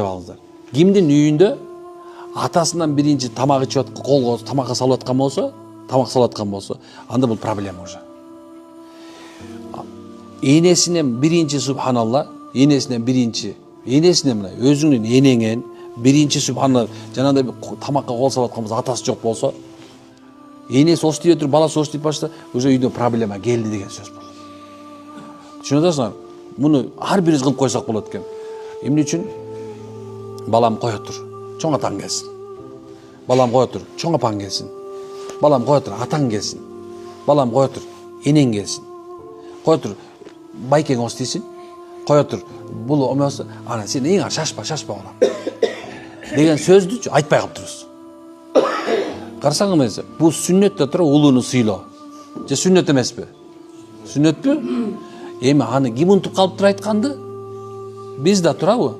алыңыздар. Кимдин үйүндө атасынан биринчи тамак ичип аткан, колго тамакка салып аткан болсо, анда бул проблема уже. Энесинен биринчи субханалла, энесинен мына өзүңдүн энеңен биринчи субханалла жанагындай тамакка кол салып аткан болсо, атасы жок болсо, энеси ошентип ийе туруп, баласы ошентип башта, уже үйдө проблема келди деген сөз болот. Түшүнүп атасыңарбы? Муну ар бирибиз кылып койсок болот экен. Эмне үчүн? Балам кое тур, чоң атаң келсин. Балам кое тур, чоң апаң келсин. Балам кое тур, атаң келсин. Балам кое тур, энең келсин. Кое тур, байкең остийсин. Кое тур, бул эмес, ана сен эң шашпа балам. Деген сөздү айтпай калыптырбыз. Карасаңыз, бул сүннөттө тура улууну сыйлоо. Же сүннөт эмеспи? Сүннөтпү? Эми аны ким унутуп калыптыр айтканды? Биз да турабы?